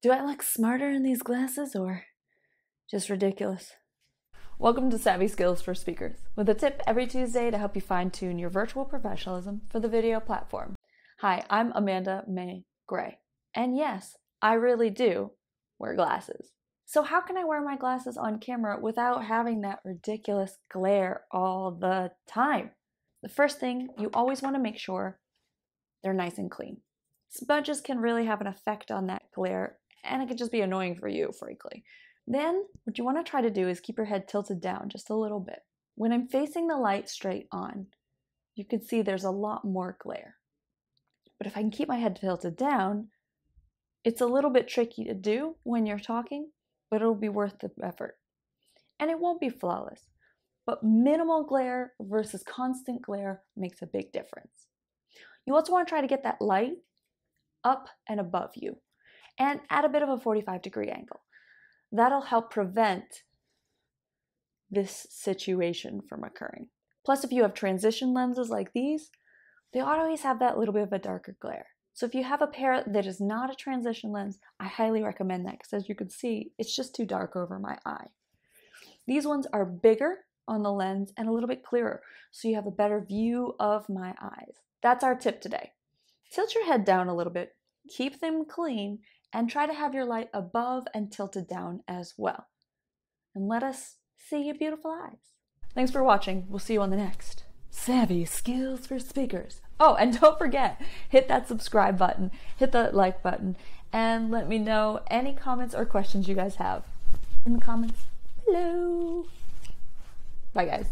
Do I look smarter in these glasses or just ridiculous? Welcome to Savvy Skills for Speakers, with a tip every Tuesday to help you fine-tune your virtual professionalism for the video platform. Hi, I'm Amanda May Gray, and yes, I really do wear glasses. So how can I wear my glasses on camera without having that ridiculous glare all the time? The first thing, you always want to make sure they're nice and clean. Smudges can really have an effect on that glare, and it can just be annoying for you, frankly. Then, what you want to try to do is keep your head tilted down just a little bit. When I'm facing the light straight on, you can see there's a lot more glare. But if I can keep my head tilted down, it's a little bit tricky to do when you're talking, but it'll be worth the effort. And it won't be flawless, but minimal glare versus constant glare makes a big difference. You also want to try to get that light up and above you, and at a bit of a 45-degree angle. That'll help prevent this situation from occurring. Plus, if you have transition lenses like these, they always have that little bit of a darker glare. So if you have a pair that is not a transition lens, I highly recommend that, because as you can see, it's just too dark over my eye. These ones are bigger on the lens and a little bit clearer, so you have a better view of my eyes. That's our tip today. Tilt your head down a little bit, keep them clean, and try to have your light above and tilted down as well. And let us see your beautiful eyes. Thanks for watching. We'll see you on the next Savvy Skills for Speakers. Oh, and don't forget, hit that subscribe button, hit that like button, and let me know any comments or questions you guys have in the comments below. Bye, guys.